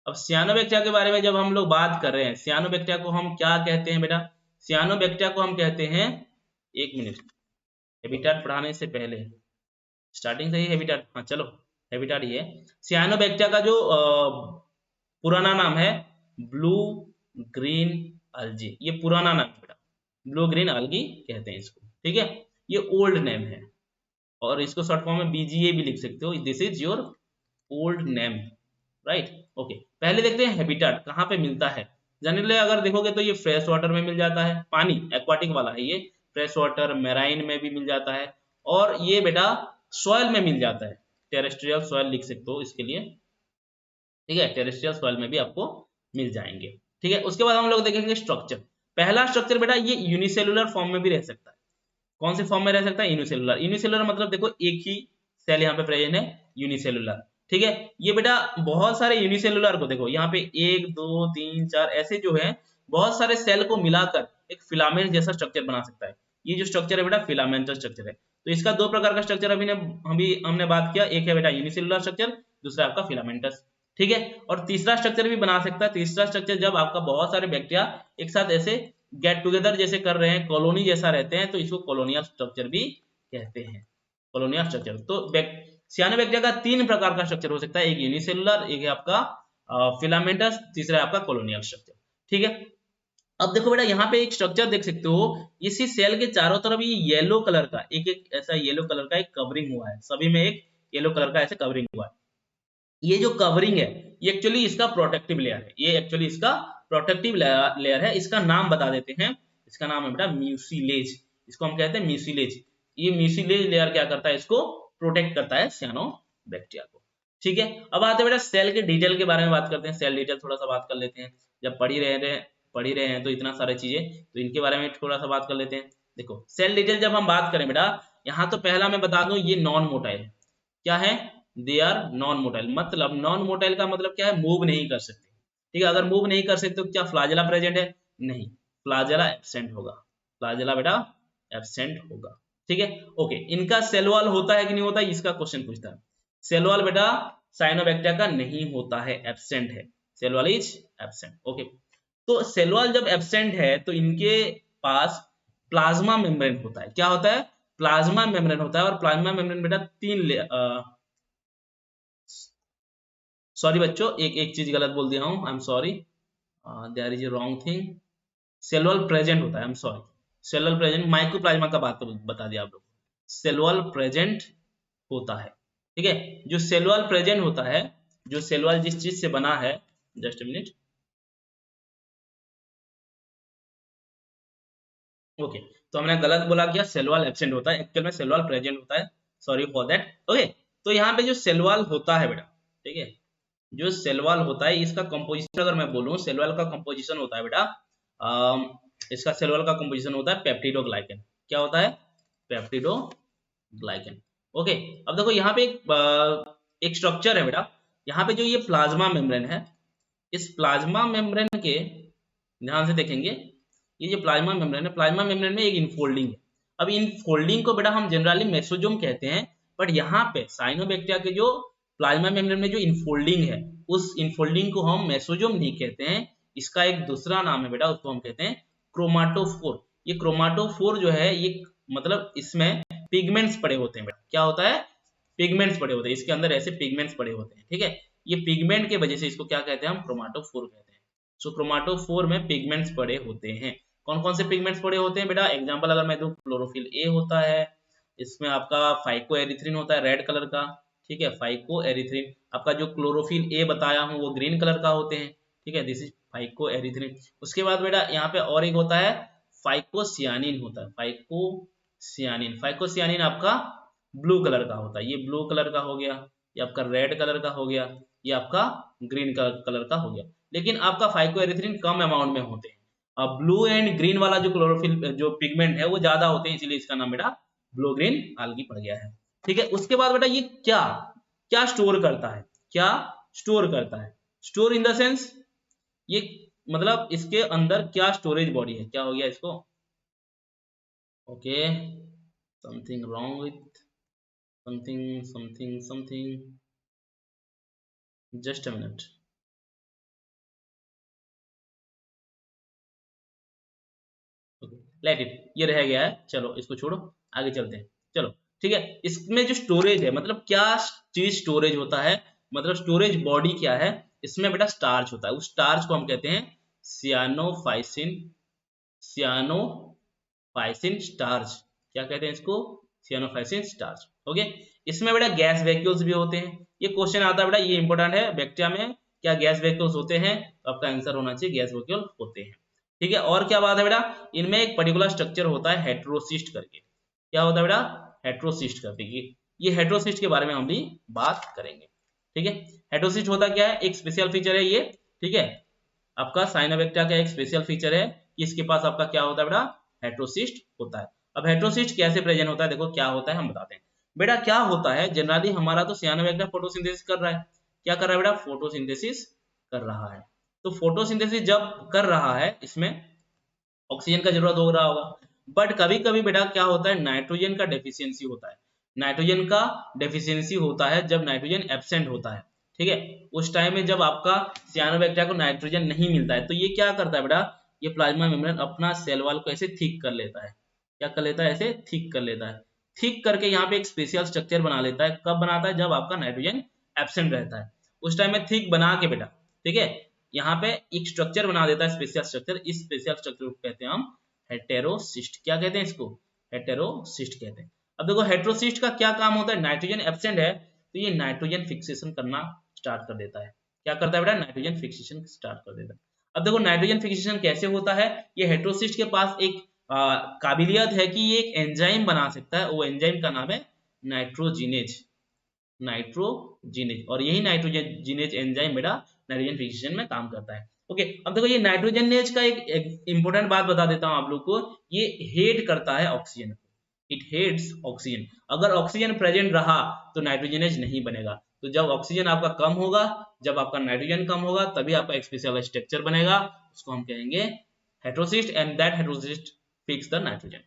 अब सियानो बैक्टीरिया के बारे में जब हम लोग बात कर रहे हैं, सियानो बैक्टीरिया को हम क्या कहते हैं बेटा? सियानो बैक्टीरिया को हम कहते हैं, एक मिनट, हैबिटेट पढ़ाने से पहले स्टार्टिंग से ही हैबिटेट, हाँ चलो, हैबिटेट ही है। सियानो बैक्टीरिया का जो पुराना नाम है ब्लू ग्रीन अल्जी, ये पुराना नाम है बेटा, ब्लू ग्रीन algae कहते हैं इसको, ठीक है। ये ओल्ड नेम है और इसको शॉर्ट फॉर्म में BGA भी लिख सकते हो, this is your old name, right. Okay, पहले देखते हैं हैबिटेट कहाँ पे मिलता है। जनरली अगर देखोगे तो ये फ्रेश वाटर में मिल जाता है, पानी एक्वाटिक वाला है ये, फ्रेश वाटर मैराइन में भी मिल जाता है, और ये बेटा सॉइल में मिल जाता है, टेरेस्ट्रियल सॉइल लिख सकते हो इसके लिए, ठीक है, टेरेस्ट्रियल सॉइल में भी आपको मिल जाएंगे, ठीक है। उसके बाद हम लोग देखेंगे स्ट्रक्चर। पहला स्ट्रक्चर बेटा ये यूनिसेलुलर फॉर्म में भी रह सकता है। कौन से फॉर्म में रह सकता है? यूनिसेलुलर। यूनिसेलुलर मतलब देखो एक ही सेल यहाँ पे प्रेजेंट है, यूनिसेलुलर, ठीक है। ये बेटा बहुत सारे यूनिसेलुलर को देखो यहाँ पे 1 2 3 4 ऐसे जो है बहुत सारे सेल को मिलाकर एक फिलामेंट जैसा स्ट्रक्चर बना सकता है। ये जो स्ट्रक्चर है बेटा फिलामेंटस स्ट्रक्चर है। तो इसका दो प्रकार का स्ट्रक्चर हमने बात किया, एक है बेटा यूनिसेलुलर स्ट्रक्चर, दूसरा आपका फिलामेंटस, ठीक है। और तीसरा स्ट्रक्चर भी बना सकता है। तीसरा स्ट्रक्चर जब आपका बहुत सारे बैक्टीरिया एक साथ ऐसे गेट टुगेदर जैसे कर रहे हैं, कॉलोनी जैसा रहते हैं, तो इसको कॉलोनियल स्ट्रक्चर भी कहते हैं, कॉलोनियल स्ट्रक्चर। तो सियानोबैक्टीरिया का 3 प्रकार का स्ट्रक्चर हो सकता है, एक यूनिसेलुलर, एक है आपका फिलामेंटस, तीसरा है आपका कॉलोनियल स्ट्रक्चर, ठीक है। अब देखो बेटा यहाँ पे एक स्ट्रक्चर देख सकते हो, इसी सेल के चारों तरफ ये येलो कलर का एक ऐसा येलो कलर का एक कवरिंग हुआ है, सभी में एक येलो कलर का ऐसे कवरिंग हुआ है। ये जो कवरिंग है ये एक्चुअली इसका प्रोटेक्टिव लेयर है, ये एक्चुअली इसका प्रोटेक्टिव लेयर है। इसका नाम बता देते हैं, इसका नाम है बेटा म्यूसिलेज, इसको हम कहते हैं म्यूसिलेज। ये म्यूसिलेज लेयर क्या करता है, इसको प्रोटेक्ट करता है सियानोबैक्टीरिया को, ठीक है। अब आते हैं बेटा सेल के डिटेल के बारे में बात करते हैं, सेल डिटेल थोड़ा सा बात कर लेते हैं। जब पढ़ ही रहे हैं तो इतना सारी चीजें, तो इनके बारे में थोड़ा सा बात कर लेते हैं। देखो सेल डिटेल जब हम बात करें बेटा, यहाँ तो पहला मैं बता दूं ये नॉन मोटाइल क्या है, दे आर नॉन मोटाइल। मतलब नॉन मोटाइल का मतलब क्या है, मूव नहीं कर सकते, ठीक है। अगर मूव नहीं कर सकते तो क्या फ्लाजेला प्रेजेंट है? नहीं, फ्लाजेला एब्सेंट होगा, फ्लाजेला बेटा एब्सेंट होगा, ठीक है। ओके, इनका सेल वॉल होता है कि नहीं होता है, इसका क्वेश्चन पूछता है। सेल वॉल बेटा साइनोबैक्टीरिया का नहीं होता है, एब्सेंट है, cell wall is absent, okay. तो सेल वॉल जब एब्सेंट है तो इनके पास प्लाज्मा मेम्ब्रेन होता है। क्या होता है? प्लाज्मा मेम्ब्रेन होता है। और प्लाज्मा मेम्ब्रेन बेटा सॉरी बच्चों, एक चीज गलत बोल दिया हूं, I am sorry, there is a wrong thing. Cell wall present होता है, I am sorry, cell wall present, mycoplasma का बात बता दिया आप लोग, सेल वॉल प्रेजेंट होता है, ठीक है। जो सेल वॉल प्रेजेंट होता है, जो सेल वॉल जिस चीज से बना है, जस्ट अ मिनट, ओके, तो हमने गलत बोला क्या, सेल वॉल एब्सेंट होता है, एक्चुअल में सेल वॉल प्रेजेंट होता है, सॉरी फॉर दैट, ओके। तो यहाँ पे जो सेल वॉल होता है बेटा, ठीक है, जो सेल वॉल होता है इसका कंपोजिशन अगर मैं बोलूं, सेल वॉल का कंपोजिशन होता है बेटा, इसका सेल वॉल का कंपोजिशन होता है पेप्टिडोग्लाइकन। क्या होता है? Peptidoglycan, okay. अब देखो यहाँ पे एक स्ट्रक्चर है बेटा, यहाँ पे जो ये प्लाज्मा मेम्ब्रेन है, इस प्लाज्मा मेम्ब्रेन के ध्यान से देखेंगे, ये जो प्लाज्मा मेम्ब्रेन है, प्लाज्मा मेम्ब्रेन में एक इनफोल्डिंग है। अब इनफोल्डिंग को बेटा हम जनरली मेसोजोम कहते हैं, बट यहाँ पे साइनोबैक्टीरिया के जो प्लाज्मा मेम्ब्रेन में जो इनफोल्डिंग है, उस इनफोल्डिंग को हम मेसोजोम नहीं कहते हैं, इसका एक दूसरा नाम है बेटा, उसको हम कहते हैं क्रोमाटोफोर। ये क्रोमाटोफोर जो है, ये मतलब इसमें पिगमेंट्स पड़े होते हैं बेटा। क्या होता है? पिगमेंट्स पड़े होते हैं, इसके अंदर ऐसे पिगमेंट्स पड़े होते हैं, ठीक है। ये पिगमेंट के वजह से इसको क्या कहते हैं हम? क्रोमाटोफोर कहते हैं। सो क्रोमाटोफोर में पिगमेंट्स पड़े होते हैं। कौन कौन से पिगमेंट्स पड़े होते हैं बेटा? एग्जांपल अगर मैं दूं, क्लोरोफिल ए होता है, इसमें आपका फाइको एरिथ्रिन होता है रेड कलर का, ठीक है, फाइको एरिथ्रिन। आपका जो क्लोरोफिल ए बताया हूं वो ग्रीन कलर का होते हैं, ठीक है, दिस इज फाइको एरिथ्रिन। उसके बाद बेटा यहाँ पे और एक होता है फाइकोसियानिन होता है, फाइकोसियानिन। फाइकोसियानिन आपका ब्लू कलर का होता है, ये ब्लू कलर का हो गया, ये आपका रेड कलर का हो गया, ये आपका ग्रीन कलर का हो गया। लेकिन आपका फाइकोएरिथ्रिन कम अमाउंट में होते हैं, अब ब्लू एंड ग्रीन वाला जो क्लोरोफिल जो पिगमेंट है वो ज्यादा होते हैं, इसलिए इसका नाम बेटा ब्लू ग्रीन आल्गी पड़ गया है, ठीक है। उसके बाद बेटा ये क्या क्या स्टोर करता है, क्या स्टोर करता है? स्टोर इन द सेंस, ये मतलब इसके अंदर क्या स्टोरेज बॉडी है, क्या हो गया इसको, okay, something wrong with something, just a minute, let it, ये रह गया है, चलो इसको छोड़ो, आगे चलते हैं, चलो, ठीक है। इसमें जो स्टोरेज है, मतलब क्या चीज स्टोरेज होता है, मतलब स्टोरेज बॉडी क्या है, इसमें बेटा स्टार्च होता है। उस स्टार्च को हम कहते हैं सियानोफाइसिन, सियानोफाइसिन, साइनोफाइसिन स्टार्च, क्या कहते हैं इसको, साइनोफाइसिन स्टार्च। ओके, इसमें बेटा गैस वैक्यूल्स भी होते हैं, ये क्वेश्चन आता है बेटा, ये इंपॉर्टेंट है, बैक्टीरिया में क्या गैस वैक्यूल्स होते हैं, तो आपका आंसर होना चाहिए गैस वैक्यूल होते हैं। ठीक है, और क्या बात है बेटा, इनमें एक पर्टिकुलर स्ट्रक्चर होता है हेटेरोसिस्ट करके, क्या होता है बेटा, हेटेरोसिस्ट करके, ये हेटेरोसिस्ट के बारे में हम भी बात करेंगे। ठीक है, हेटेरोसिस्ट होता क्या है, एक स्पेशल फीचर है ये। ठीक है, आपका साइनोबैक्टीरिया का एक स्पेशल फीचर है कि इसके पास आपका क्या होता है बेटा, हेटेरोसिस्ट होता है। अब हेटेरोसिस्ट कैसे प्रेजेंट होता है, देखो क्या होता है हम बताते हैं। बेटा क्या होता है, जनरली हमारा तो साइनोबैक्टीरिया फोटोसिंथेसिस कर रहा है, क्या कर रहा है बेटा, फोटोसिंथेसिस कर रहा है। तो फोटोसिंथेसिस जब कर रहा है, इसमें ऑक्सीजन का जरूरत हो रहा होगा, बट कभी कभी बेटा क्या होता है, नाइट्रोजन का डेफिशिएंसी होता है, नाइट्रोजन का डेफिशिएंसी होता है जब नाइट्रोजन एब्सेंट होता है। ठीक है, उस टाइम में जब आपका साइनोबैक्टीरिया को नाइट्रोजन नहीं मिलता है, तो ये क्या करता है बेटा, ये प्लाज्मा मेम्ब्रेन अपना सेल वॉल को ऐसे थिक कर लेता है, क्या कर लेता है, ऐसे थिक कर लेता है, थिक करके यहाँ पे एक स्पेशल स्ट्रक्चर बना लेता है। कब बनाता है, जब आपका नाइट्रोजन एब्सेंट रहता है, उस टाइम में थिक बना के बेटा, ठीक है, यहाँ पे एक स्ट्रक्चर बना देता है, स्पेशल स्ट्रक्चर। इस स्पेशल स्ट्रक्चर को कहते हैं हम हेटेरोसिस्ट, क्या कहते हैं इसको, हेटेरोसिस्ट कहते हैं। अब देखो हेटेरोसिस्ट का क्या काम होता है, नाइट्रोजन एब्सेंट है तो ये नाइट्रोजन फिक्सेशन करना स्टार्ट कर देता है, क्या करता है बेटा, नाइट्रोजन फिक्सेशन स्टार्ट कर देता है। अब देखो नाइट्रोजन फिक्सेशन कैसे होता है, ये हेटेरोसिस्ट के पास एक काबिलियत है कि ये एक एंजाइम बना सकता है, वो एंजाइम का नाम है नाइट्रोजिनेज, नाइट्रोजिनेज, और यही नाइट्रोजिनेज एंजाइम बेटा नाइट्रोजन फिक्सेशन में काम करता है। ओके, अब देखो ये नाइट्रोजनेज का एक इंपॉर्टेंट बात बता देता हूं आप लोग को, ये हेड करता है ऑक्सीजन को, इट हेड्स ऑक्सीजन। अगर ऑक्सीजन प्रेजेंट रहा तो नाइट्रोजनेज नहीं बनेगा, तो जब ऑक्सीजन आपका कम होगा, जब आपका नाइट्रोजन कम होगा, तभी आपका एक स्पेशल स्ट्रक्चर बनेगा, उसको हम कहेंगे heterocyst, and that heterocyst fix the nitrogen.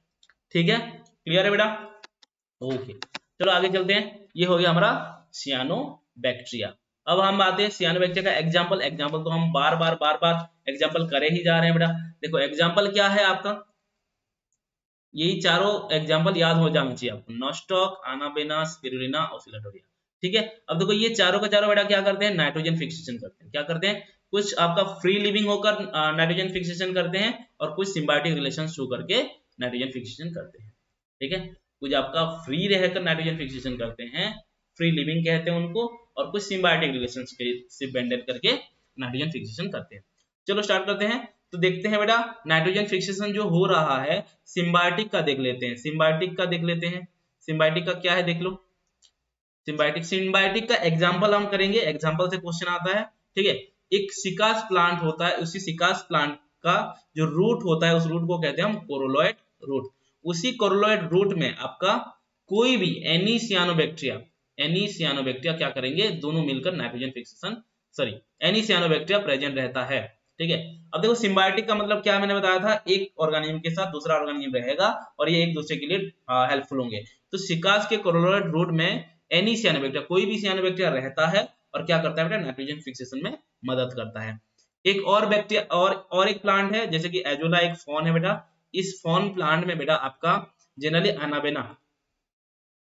ठीक है, क्लियर है बेटा, ओके। चलो आगे चलते हैं, ये हो गया हमारा सियानोबैक्टीरिया। अब हम आते हैं सियानोबैक्टीरिया का एग्जांपल। एग्जांपल तो हम बार बार एग्जांपल करे ही जा रहे हैं बेटा। देखो एग्जांपल क्या है आपका, यही चारों एग्जांपल याद हो जाना चाहिए आपको, नॉस्टॉक, अनाबेना, स्पिरुलिना, ऑसिलेटोरिया। ठीक है, अब देखो ये चारों का चारों बेटा क्या करते हैं, नाइट्रोजन फिक्सेशन करते हैं। क्या करते हैं, कुछ आपका फ्री लिविंग होकर नाइट्रोजन फिक्सेशन करते हैं, और कुछ सिम्बायोटिक रिलेशन शो करके नाइट्रोजन फिक्सेशन करते हैं। ठीक है, कुछ आपका फ्री रहकर नाइट्रोजन फिक्सेशन करते हैं, फ्री लिविंग कहते हैं उनको, और कुछ सिम्बायोटिक रिलेशनशिप मेंटेन करके नाइट्रोजन फिक्सेशन करते हैं। चलो स्टार्ट करते हैं, तो देखते हैं बेटा नाइट्रोजन फिक्सेशन जो हो रहा है, सिम्बायोटिक का देख लेते हैं, सिम्बायोटिक का देख लेते हैं। सिम्बायोटिक का क्या है देख लो, सिम्बायोटिक का एग्जांपल हम करेंगे, एग्जांपल से क्वेश्चन आता है। ठीक है, एक सिकास प्लांट होता है, उसी सिकास प्लांट का जो रूट होता है, उस रूट को कहते हैं हम कोरोलॉइड रूट। उसी कोरोलॉइड रूट में आपका कोई भी एनी सियानोबैक्टीरिया क्या करेंगे, दोनों मिलकर nitrogen fixation, sorry, any सियानोबैक्टीरिया present रहता है। ठीक है, अब देखो सिम्बायोटिक का मतलब क्या मैंने बताया था, एक ऑर्गेनिज्म के साथ दूसरा ऑर्गेनिज्म रहेगा और ये एक दूसरे के लिए हेल्पफुल होंगे। तो सिकास के कोरोलॉइड रूट में एनी सियानोबैक्टीरिया, कोई भी सियानोबैक्टीरिया रहता है और क्या करता है बेटा, नाइट्रोजन फिक्सेशन में मदद करता है। एक और बैक्टीरिया और एक प्लांट है, जैसे कि एजोला एक फॉन है बेटा, इस फॉन प्लांट में बेटा आपका जनरली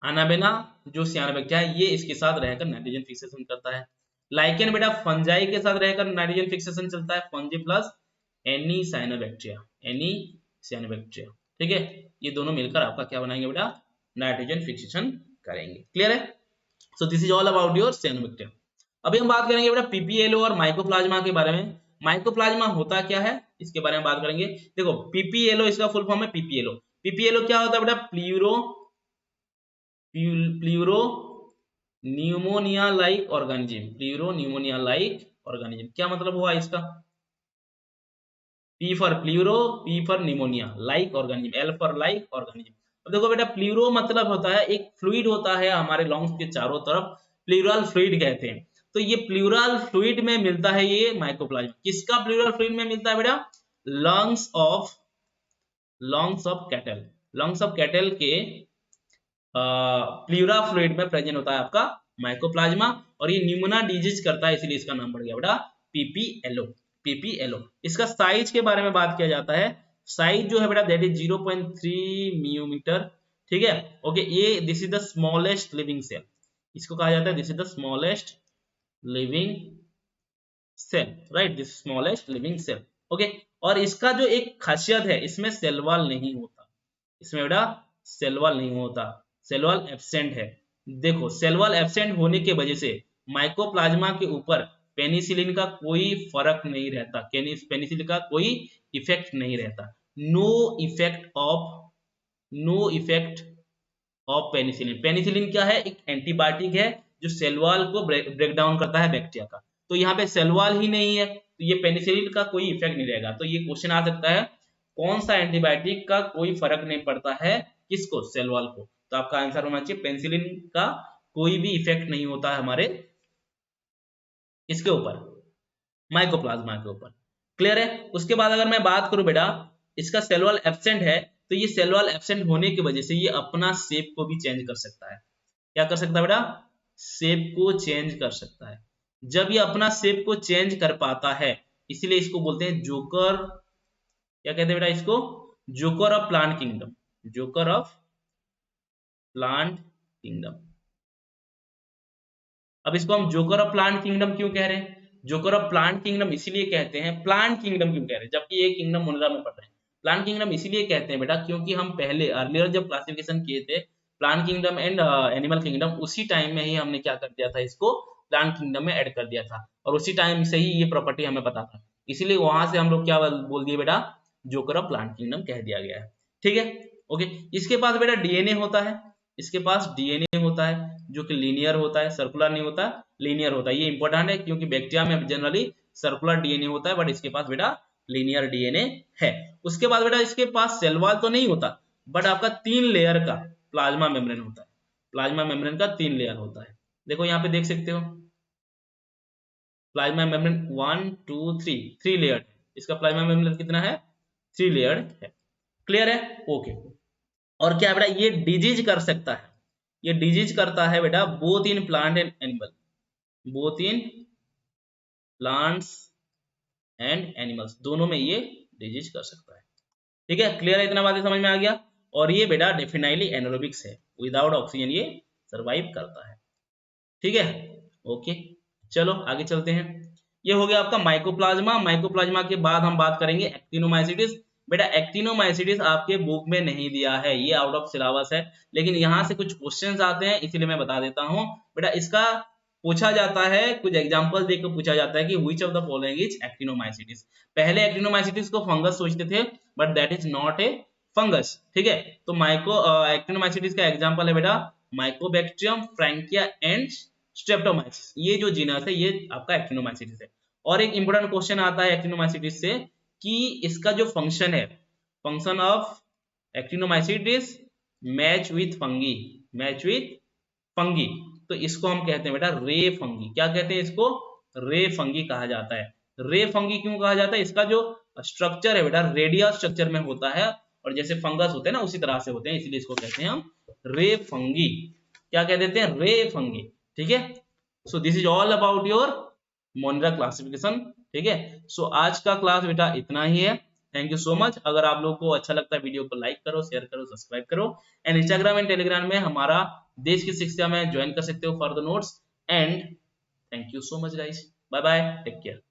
अनाबेना जो सियानोबैक्टीरिया है, ये इसके साथ रहकर नाइट्रोजन फिक्सेशन करता है। लाइकेन बेटा फंजाई के साथ रहकर नाइट्रोजन फिक्सेशन चलता है, फंजी प्लस एनी साइनोबैक्टीरिया। ठीक है, ये दोनों मिलकर आपका क्या बनाएंगे बेटा, नाइट्रोजन फिक्सेशन करेंगे। क्लियर है, so this is all about your cyanobacteria. अभी हम बात करेंगे बेटा पीपीएलओ और माइकोप्लाज्मा के बारे में। माइकोप्लाज्मा होता क्या है, इसके बारे में बात करेंगे। देखो पीपीएलओ इसका फुल फॉर्म है पीपीएलओ। पीपीएलओ क्या होता है बेटा, प्लूरो न्यूमोनिया लाइक ऑर्गेनिज्म। क्या मतलब हुआ इसका, P for pleuro, P for pneumonia, like organism, L for like organism. अब देखो बेटा प्लूरो मतलब होता है एक फ्लूइड होता है हमारे लंग्स के चारों तरफ, प्लूरल फ्लूइड कहते हैं। तो ये प्लूरल फ्लूइड में मिलता है ये माइकोप्लाज्मा। किसका प्लूरल फ्लूइड में मिलता है बेटा, लंग्स ऑफ कैटल के प्लूरा फ्लूइड में प्रेजेंट होता है आपका माइकोप्लाज्मा, और ये न्यूमोना डिजीज करता है, इसलिए इसका नाम पड़ गया बेटा पीपीएलओ। इसका साइज के बारे में बात किया जाता है, साइज जो है बेटा दैट इज 0.3 मिलीमीटर। ठीक है, ओके, ये this is the smallest living cell, इसको कहा जाता है this is the smallest living cell, right, this smallest living cell. Okay, और इसका जो एक खासियत है, इसमें सेल वॉल नहीं होता, इसमें बेटा सेल वॉल नहीं होता, सेल वॉल एब्सेंट है। देखो सेल वॉल एब्सेंट होने की वजह से माइकोप्लाज्मा के ऊपर पेनिसिलिन का कोई फर्क नहीं रहता, पेनिसिलिन का कोई इफेक्ट नहीं रहता। No effect of, no effect of penicillin. Penicillin क्या है, एक एंटीबायोटिक है जो सेल वॉल को ब्रेक डाउन करता है बैक्टीरिया का। तो यहाँ पे सेल वॉल ही नहीं है तो ये पेनिसिलिन का कोई इफेक्ट नहीं रहेगा। तो ये क्वेश्चन आ सकता है कौन सा एंटीबायोटिक का कोई फर्क नहीं पड़ता है किसको, सेल वॉल को। तो आपका आंसर होना चाहिए पेनिसिलिन का कोई भी इफेक्ट नहीं होता है हमारे इसके ऊपर, माइकोप्लाज्मा के ऊपर। क्लियर है। उसके बाद अगर मैं बात करूं बेटा, इसका सेल वॉल एब्सेंट है तो ये सेल वॉल एब्सेंट होने की वजह से ये अपना शेप को भी चेंज कर सकता है। क्या कर सकता है बेटा, शेप को चेंज कर सकता है। जब ये अपना शेप को चेंज कर पाता है इसीलिए इसको बोलते हैं जोकर, क्या कहते हैं बेटा इसको, joker of plant kingdom, joker of plant kingdom. अब इसको हम जोकर ऑफ प्लांट किंगडम क्यों कह रहे हैं, जोकर ऑफ प्लांट किंगडम इसीलिए कहते हैं, प्लांट किंगडम क्यों कह रहे हैं जबकि ये किंगडम मोनिरा में पड़ रहे हैं। प्लांट किंगडम इसीलिए कहते हैं बेटा क्योंकि हम पहले अर्लियर जब क्लासिफिकेशन किए थे plant kingdom and animal kingdom, उसी टाइम में ही हमने क्या कर दिया था, इसको प्लांट किंगडम में ऐड कर दिया था और उसी टाइम से ही ये प्रॉपर्टी हमें पता था, इसीलिए वहां से हम लोग क्या बोल दिए बेटा, जोकर ऑफ प्लांट किंगडम कह दिया गया है। ठीक है, ओके। इसके पास बेटा डीएनए होता है, इसके पास डीएनए होता है जो कि लीनियर होता है, सर्कुलर नहीं होता, लीनियर होता है। ये इंपॉर्टेंट है क्योंकि बैक्टीरिया में जनरली सर्कुलर डीएनए होता है बट इसके पास बेटा लीनियर डीएनए है। उसके बाद बेटा इसके पास सेल वॉल तो नहीं होता बट आपका 3 लेयर का प्लाज्मा मेम्ब्रेन होता है, प्लाज्मा मेम्ब्रेन का 3 लेयर होता है। देखो यहाँ पे देख सकते हो प्लाज्मा मेम्ब्रेन 1 2 3 3 लेयर, इसका प्लाज्मा मेम्ब्रेन कितना है, 3 लेयर है। क्लियर है, ओके। और क्या बेटा ये डिजीज कर सकता है, ये डिजीज करता है बेटा both in plant and animal, both in plants and animals, दोनों में ये डिजीज कर सकता है। ठीक है, क्लियर है, इतना बातें समझ में आ गया। और ये बेटा डेफिनेटली एनारोबिक्स है, विदाउट ऑक्सीजन ये सरवाइव करता है। ठीक है, ओके। चलो आगे चलते हैं। ये हो गया आपका माइकोप्लाज्मा। माइकोप्लाज्मा के बाद हम बात करेंगे एक्टिनोमाइसीट्स। बेटा एक्टिनोमाइसीट्स आपके बुक में नहीं दिया है, ये आउट ऑफ सिलेबस है, लेकिन यहाँ से कुछ क्वेश्चंस आते हैं इसीलिए मैं बता देता हूँ। बेटा इसका पूछा जाता है, कुछ एग्जांपल देकर पूछा जाता है कि which of the following is एक्टिनोमाइसीट्स। पहले एक्टिनोमाइसीट्स को फंगस सोचते थे but that is not a fungus. ठीक है, तो एक्टिनोमाइसीट्स का एग्जांपल है बेटा माइकोबैक्टीरियम, फ्रैंकिया एंड स्ट्रेप्टोमाइसिस, ये जो जीनस है ये आपका एक्टिनोमाइसीट्स है। और एक इंपॉर्टेंट क्वेश्चन आता है एक्टिनोमाइसीट्स से कि इसका जो फंक्शन है, function of एक्टिनोमाइसीट्स match with fungi, match with fungi, तो इसको हम कहते हैं बेटा रे फंगी। क्या कहते हैं इसको, रे फंगी कहा जाता है। रे फंगी क्यों कहा जाता है, इसका जो स्ट्रक्चर है बेटा रेडियल स्ट्रक्चर में होता है और जैसे फंगस होते हैं ना उसी तरह से होते हैं, इसलिए इसको कहते हैं हम रे फंगी। क्या कह देते हैं, रे फंगी। ठीक है, so this is all about your monera classification. ठीक है, सो आज का क्लास बेटा इतना ही है। Thank you so much. अगर आप लोगों को अच्छा लगता है वीडियो को लाइक करो, शेयर करो, सब्सक्राइब करो एंड इंस्टाग्राम एंड टेलीग्राम में हमारा देश की शिक्षा में ज्वाइन कर सकते हो for the notes and thank you so much guys, bye bye, take care.